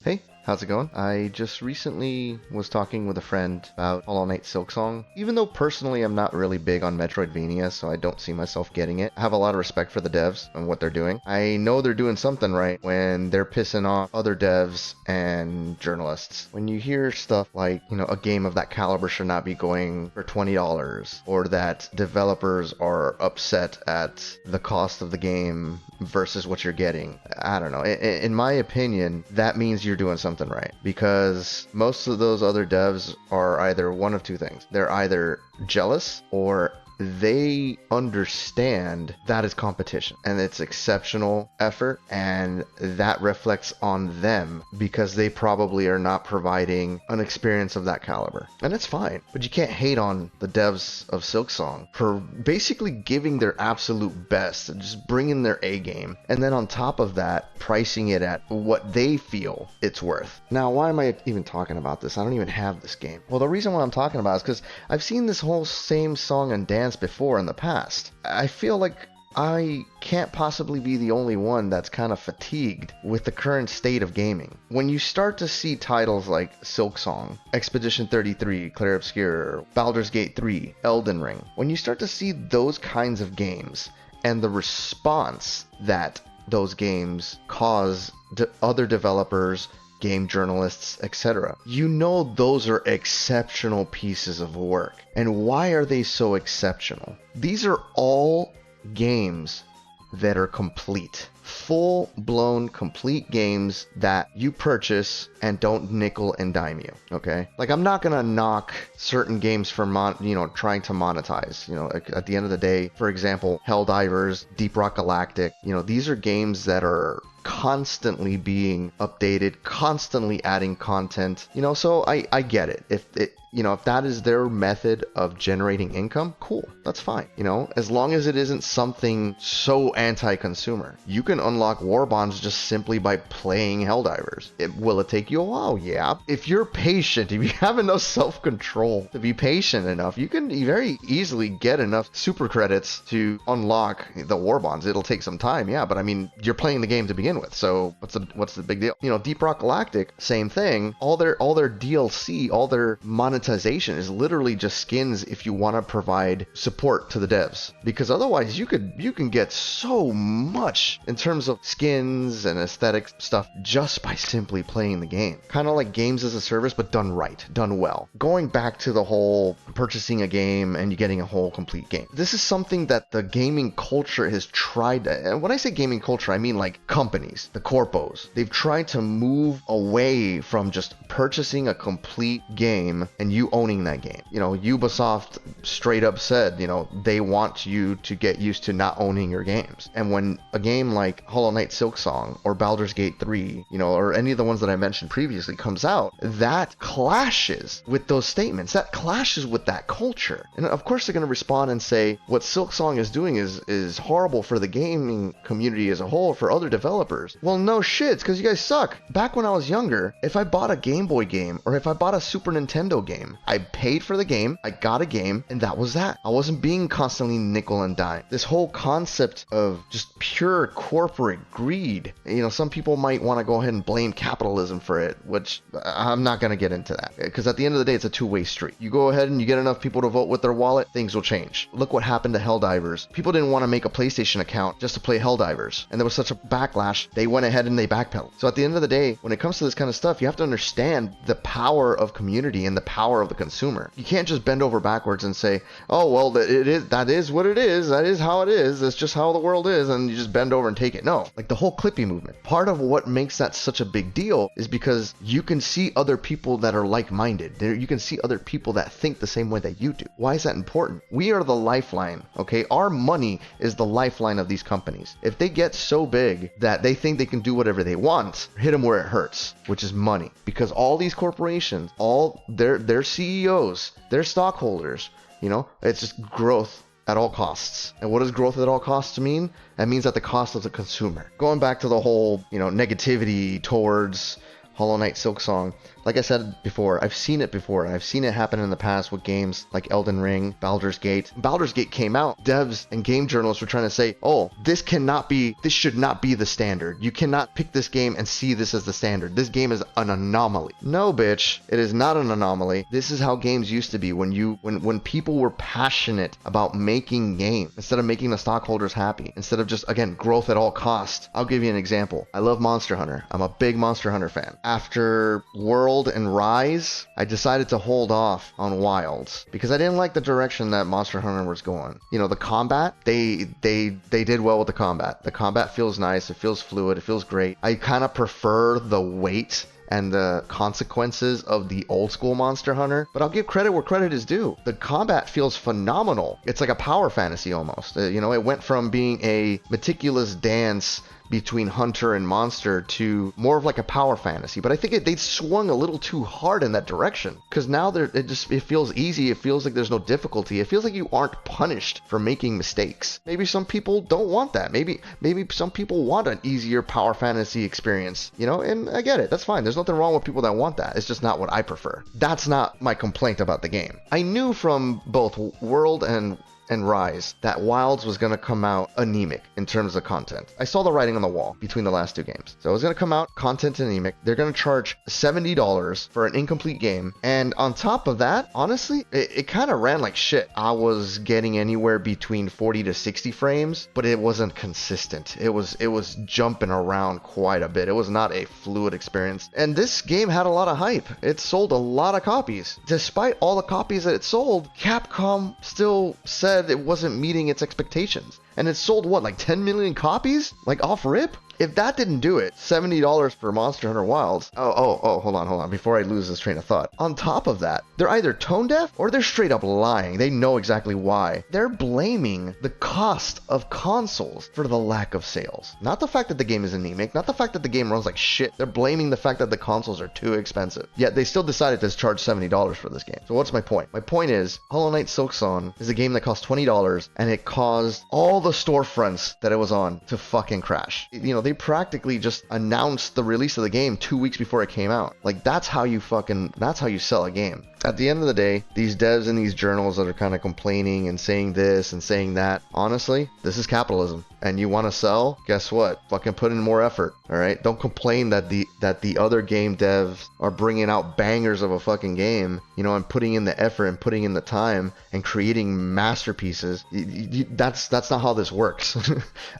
Hey, how's it going? I just recently was talking with a friend about Hollow Knight Silksong. Even though personally I'm not really big on Metroidvania, so I don't see myself getting it, I have a lot of respect for the devs and what they're doing. I know they're doing something right when they're pissing off other devs and journalists. When you hear stuff like, a game of that caliber should not be going for $20, or that developers are upset at the cost of the game versus what you're getting. I don't know. In my opinion, that means you're doing something right, because most of those other devs are either one of two things. They're either jealous or they understand that is competition and it's exceptional effort, and that reflects on them because they probably are not providing an experience of that caliber. And it's fine, but you can't hate on the devs of Silksong for basically giving their absolute best and just bringing their A game, and then on top of that, pricing it at what they feel it's worth. Now, why am I even talking about this? I don't even have this game. Well, the reason why I'm talking about it is because I've seen this whole same song and dance before in the past. I feel like I can't possibly be the only one that's kind of fatigued with the current state of gaming. When you start to see titles like Silksong, Expedition 33, Clair Obscur, Baldur's Gate 3, Elden Ring, when you start to see those kinds of games and the response that those games cause other developers, game journalists, etc. Those are exceptional pieces of work. And why are they so exceptional? These are all games that are complete. Full-blown, complete games that you purchase and don't nickel and dime you, okay? Like, I'm not gonna knock certain games for trying to monetize. At the end of the day, for example, Helldivers, Deep Rock Galactic, these are games that are constantly being updated, constantly adding content, so I get it. If that is their method of generating income, cool, that's fine. As long as it isn't something so anti-consumer. You can unlock war bonds just simply by playing Helldivers. Will it take you a while? Yeah. If you're patient, if you have enough self-control to be patient enough, you can very easily get enough super credits to unlock the war bonds. It'll take some time, yeah, but I mean, you're playing the game to begin with, so what's the big deal? Deep Rock Galactic, same thing. All their DLC, all their monetization is literally just skins if you want to provide support to the devs, because otherwise you can get so much in terms of skins and aesthetic stuff just by simply playing the game. Kind of like games as a service, but done right, done well. Going back to the whole purchasing a game and you getting a whole complete game. This is something that the gaming culture has tried to, and when I say gaming culture, I mean like companies, the corpos. They've tried to move away from just purchasing a complete game and you owning that game. Ubisoft straight up said, they want you to get used to not owning your games. And when a game like Hollow Knight Silksong or Baldur's Gate 3, or any of the ones that I mentioned previously comes out, that clashes with those statements. That clashes with that culture. And of course they're going to respond and say what Silksong is doing is horrible for the gaming community as a whole, for other developers. Well, no shit, it's because you guys suck. Back when I was younger, if I bought a Game Boy game or if I bought a Super Nintendo game, I paid for the game, I got a game, and that was that. I wasn't being constantly nickel and dime. This whole concept of just pure corporate greed, some people might want to go ahead and blame capitalism for it, which I'm not going to get into that, because at the end of the day, it's a two-way street. You go ahead and you get enough people to vote with their wallet, things will change. Look what happened to Helldivers. People didn't want to make a PlayStation account just to play Helldivers, and there was such a backlash, they went ahead and they backpedaled. So at the end of the day, when it comes to this kind of stuff, you have to understand the power of community and the power of the consumer. You can't just bend over backwards and say, oh, well, that is what it is, that is how it is, that's just how the world is, and you just bend over and take it. No, like the whole Clippy movement. Part of what makes that such a big deal is because you can see other people that are like-minded. You can see other people that think the same way that you do. Why is that important? We are the lifeline, okay? Our money is the lifeline of these companies. If they get so big that they think they can do whatever they want, hit them where it hurts, which is money. Because all these corporations, all their CEOs, their stockholders, it's just growth at all costs. And what does growth at all costs mean? That means at the cost of the consumer. Going back to the whole, negativity towards Hollow Knight Silksong. Like I said before, I've seen it before. I've seen it happen in the past with games like Elden Ring, Baldur's Gate. Baldur's Gate came out, devs and game journalists were trying to say, oh, this should not be the standard. You cannot pick this game and see this as the standard. This game is an anomaly. No, bitch, it is not an anomaly. This is how games used to be when people were passionate about making games instead of making the stockholders happy, instead of just, again, growth at all costs. I'll give you an example. I love Monster Hunter. I'm a big Monster Hunter fan. After World and Rise, I decided to hold off on Wilds because I didn't like the direction that Monster Hunter was going. You know, the combat, they did well with the combat. The combat feels nice, it feels fluid, it feels great. I kind of prefer the weight and the consequences of the old school Monster Hunter, but I'll give credit where credit is due. The combat feels phenomenal. It's like a power fantasy almost. You know, it went from being a meticulous dance between hunter and monster to more of like a power fantasy. But I think they swung a little too hard in that direction, because now it feels easy. It feels like there's no difficulty. It feels like you aren't punished for making mistakes. Maybe some people don't want that. Maybe some people want an easier power fantasy experience, you know, and I get it. That's fine. There's nothing wrong with people that want that. It's just not what I prefer. That's not my complaint about the game. I knew from both World and Rise that Wilds was going to come out anemic in terms of content. I saw the writing on the wall between the last two games. So it was going to come out content anemic. They're going to charge $70 for an incomplete game. And on top of that, honestly, it kind of ran like shit. I was getting anywhere between 40 to 60 frames, but it wasn't consistent. It was jumping around quite a bit. It was not a fluid experience. And this game had a lot of hype. It sold a lot of copies. Despite all the copies that it sold, Capcom still said it wasn't meeting its expectations. And it sold what, like 10 million copies? Like off rip? If that didn't do it, $70 for Monster Hunter Wilds. Oh, hold on. Before I lose this train of thought. On top of that, they're either tone deaf or they're straight up lying. They know exactly why. They're blaming the cost of consoles for the lack of sales. Not the fact that the game is anemic, not the fact that the game runs like shit. They're blaming the fact that the consoles are too expensive. Yet they still decided to charge $70 for this game. So what's my point? My point is, Hollow Knight Silksong is a game that cost $20 and it caused all the storefronts that it was on to fucking crash. You know, they practically just announced the release of the game 2 weeks before it came out. Like, that's how you sell a game. At the end of the day, these devs and these journals that are kind of complaining and saying this and saying that, honestly, this is capitalism. And you want to sell? Guess what? Fucking put in more effort. All right? Don't complain that the other game devs are bringing out bangers of a fucking game, you know, and putting in the effort and putting in the time and creating masterpieces. That's not how this works.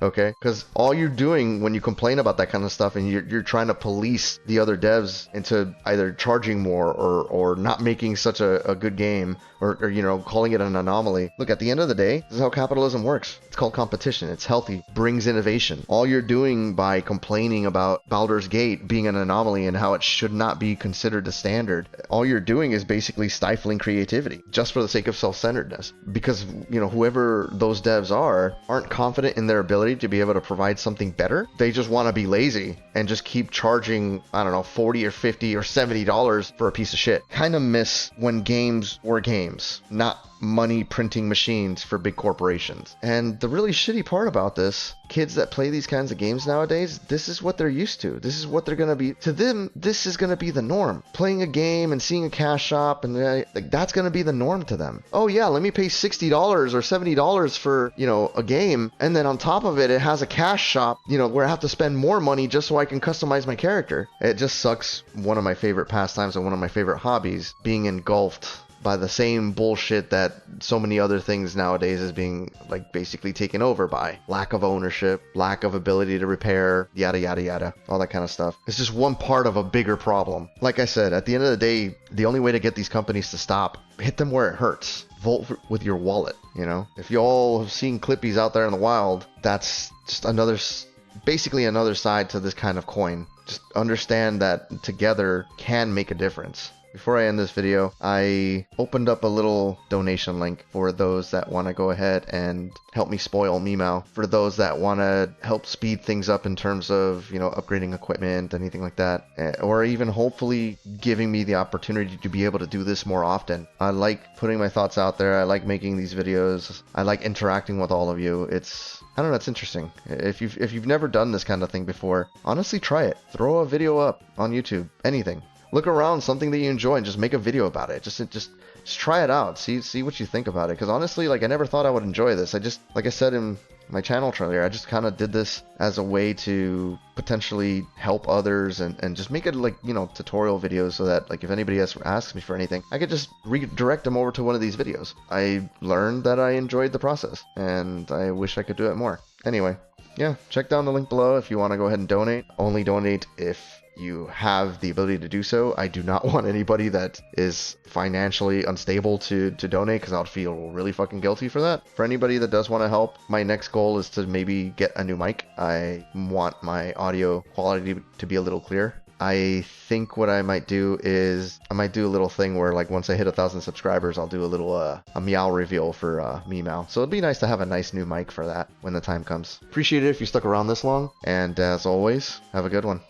Okay? Because all you're doing when you complain about that kind of stuff and you're trying to police the other devs into either charging more or not making such a good game or you know, calling it an anomaly. Look, at the end of the day, this is how capitalism works. It's called competition. It's healthy, brings innovation. All you're doing by complaining about Baldur's Gate being an anomaly and how it should not be considered the standard, all you're doing is basically stifling creativity just for the sake of self-centeredness. Because, you know, whoever those devs aren't confident in their ability to be able to provide something better. They just want to be lazy and just keep charging, I don't know, $40 or $50 or $70 for a piece of shit. Kind of miss when games were games, not money printing machines for big corporations. And the really shitty part about this, kids that play these kinds of games nowadays, this is what they're used to. This is what they're going to be. To them, this is going to be the norm. Playing a game and seeing a cash shop, and like, that's going to be the norm to them. Oh yeah, let me pay $60 or $70 for, you know, a game, and then on top of it, it has a cash shop, you know, where I have to spend more money just so I can customize my character. It just sucks. One of my favorite pastimes and one of my favorite hobbies, being engulfed by the same bullshit that so many other things nowadays is being, like, basically taken over by. Lack of ownership, lack of ability to repair, yada yada yada, all that kind of stuff. It's just one part of a bigger problem. Like I said, at the end of the day, the only way to get these companies to stop, hit them where it hurts. Vote with your wallet, you know? If you all have seen Clippies out there in the wild, that's just basically another side to this kind of coin. Just understand that together can make a difference. before I end this video, I opened up a little donation link for those that want to go ahead and help me spoil Meow. For those that want to help speed things up in terms of, you know, upgrading equipment, anything like that, or even hopefully giving me the opportunity to be able to do this more often. I like putting my thoughts out there. I like making these videos. I like interacting with all of you. I don't know, it's interesting. If you've never done this kind of thing before, honestly try it. Throw a video up on YouTube, anything. Look around something that you enjoy and just make a video about it. Just try it out. See what you think about it. Because honestly, like, I never thought I would enjoy this. Like I said in my channel trailer, I just kind of did this as a way to potentially help others and just make it, like, you know, tutorial videos, so that, like, if anybody else asks me for anything, I could just redirect them over to one of these videos. I learned that I enjoyed the process, and I wish I could do it more. Anyway, yeah, check down the link below if you want to go ahead and donate. Only donate if you have the ability to do so. I do not want anybody that is financially unstable to donate, because I'll feel really fucking guilty for that. For anybody that does want to help, my next goal is to maybe get a new mic. I want my audio quality to be a little clearer. I think what I might do is I might do a little thing where, like, once I hit 1,000 subscribers, I'll do a little a Meow reveal for Meow. So it'd be nice to have a nice new mic for that when the time comes. Appreciate it if you stuck around this long, and as always, have a good one.